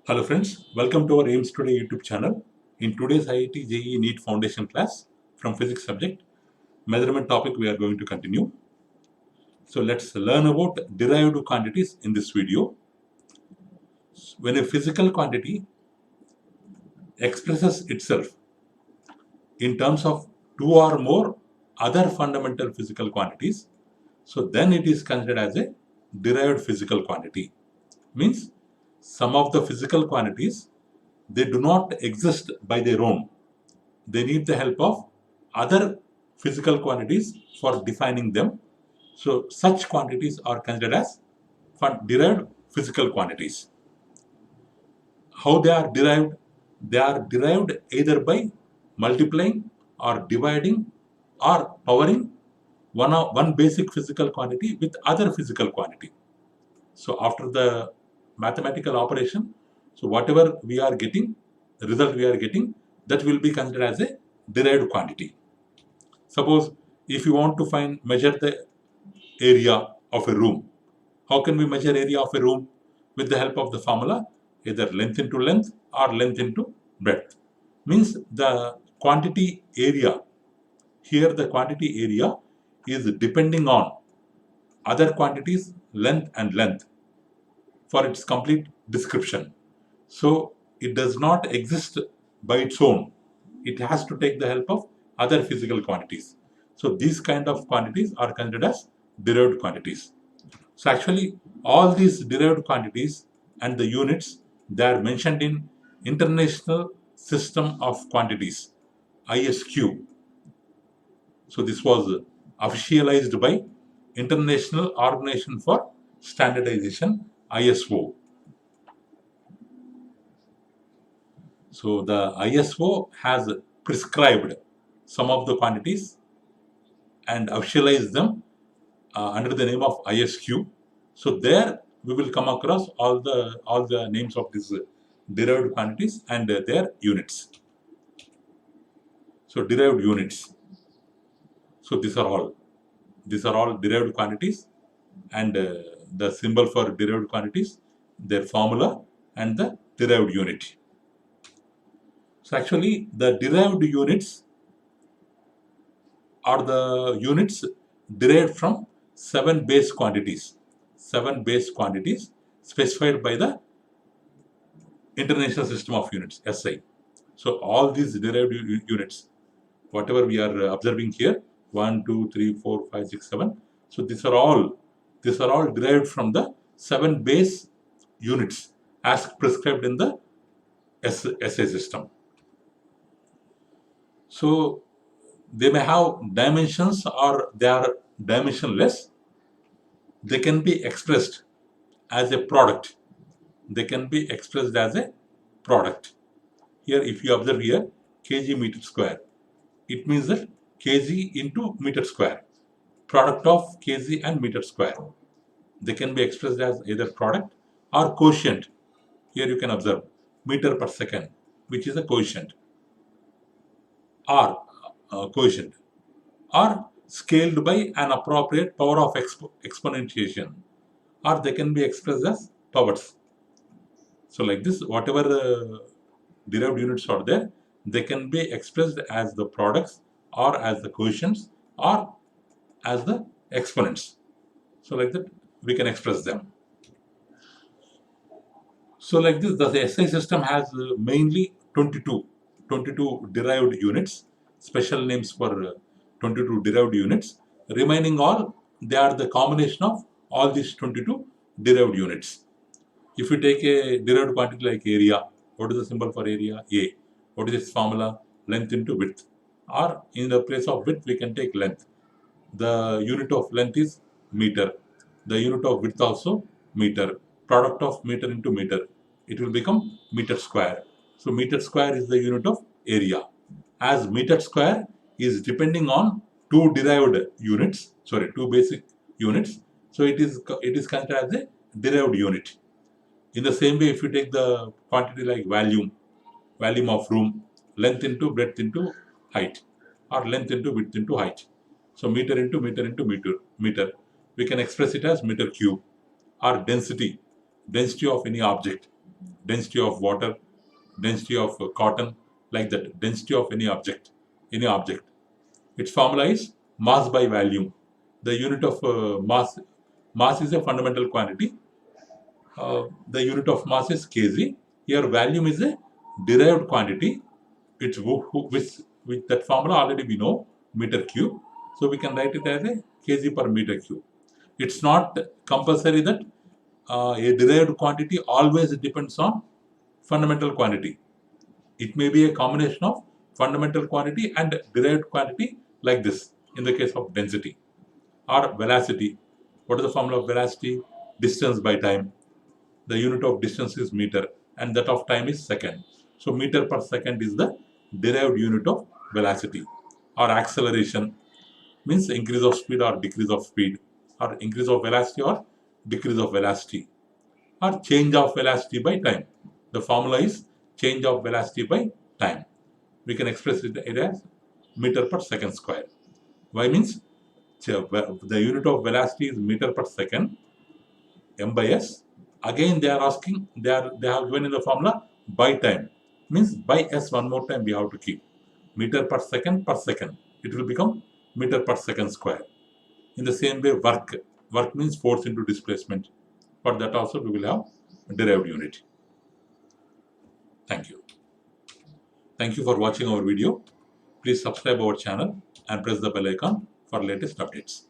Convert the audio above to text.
Hello friends, welcome to our AIMS Today YouTube channel. In today's IIT JEE NEET Foundation class from physics subject, measurement topic we are going to continue. So let's learn about derived quantities in this video. When a physical quantity expresses itself in terms of two or more other fundamental physical quantities, so then it is considered as a derived physical quantity. Means some of the physical quantities, they do not exist by their own. They need the help of other physical quantities for defining them. So such quantities are considered as derived physical quantities. How they are derived? They are derived either by multiplying or dividing or powering one basic physical quantity with other physical quantity. So after the mathematical operation, so whatever we are getting, the result we are getting, that will be considered as a derived quantity. Suppose if you want to measure the area of a room, how can we measure area of a room? With the help of the formula, either length into length or length into breadth. Means the quantity area, here the quantity area is depending on other quantities length and length for its complete description. So it does not exist by its own. It has to take the help of other physical quantities. So these kind of quantities are considered as derived quantities. So actually all these derived quantities and the units, they are mentioned in International System of Quantities, ISQ. So this was officialized by International Organization for Standardization, ISO. So the ISO has prescribed some of the quantities and officialized them under the name of ISQ. So there we will come across all the names of these derived quantities and their units. So derived units. So these are all derived quantities, and the symbol for derived quantities, their formula, and the derived unit. So actually the derived units are the units derived from seven base quantities specified by the International System of Units, SI. So all these derived units, whatever we are observing here, 1, 2, 3, 4, 5, 6, 7. So these are all derived from the seven base units as prescribed in the SI system. So they may have dimensions or they are dimensionless. They can be expressed as a product. They can be expressed as a product. Here, if you observe here, kg meter square, it means that kg into meter square, product of kg and meter square. They can be expressed as either product or quotient. Here you can observe meter per second, which is a quotient, or quotient, or scaled by an appropriate power of exponentiation, or they can be expressed as powers. So like this, whatever derived units are there, they can be expressed as the products or as the quotients or as the exponents. So like that, we can express them. So like this, the SI system has mainly 22 derived units, special names for 22 derived units. Remaining all, they are the combination of all these 22 derived units. If you take a derived quantity like area, what is the symbol for area? A. What is its formula? Length into width. Or in the place of width, we can take length. The unit of length is meter. The unit of width also meter. Product of meter into meter, it will become meter square. So meter square is the unit of area. As meter square is depending on two derived units, two basic units. So it is considered as a derived unit. In the same way, if you take the quantity like volume of room, length into breadth into height, or length into width into height. So meter into meter into meter. We can express it as meter cube, or density of any object. density of water, density of cotton, like that, density of any object. Its formula is mass by volume. The unit of mass is a fundamental quantity. The unit of mass is kg. Here volume is a derived quantity. It's with that formula already we know, meter cube. So we can write it as a kg per meter cube. It's not compulsory that a derived quantity always depends on fundamental quantity. It may be a combination of fundamental quantity and derived quantity, like this in the case of density or velocity. What is the formula of velocity? Distance by time. The unit of distance is meter and that of time is second. So meter per second is the derived unit of velocity. Or acceleration means increase of speed or decrease of speed, or increase of velocity or decrease of velocity, or change of velocity by time. The formula is change of velocity by time. We can express it as meter per second square. Why means the unit of velocity is meter per second, m by s. Again they are asking, they have given in the formula by time, means by s one more time we have to keep. Meter per second, it will become meter per second square. In the same way, work means force into displacement. For that also we will have derived unit. Thank you. Thank you for watching our video. Please subscribe our channel and press the bell icon for latest updates.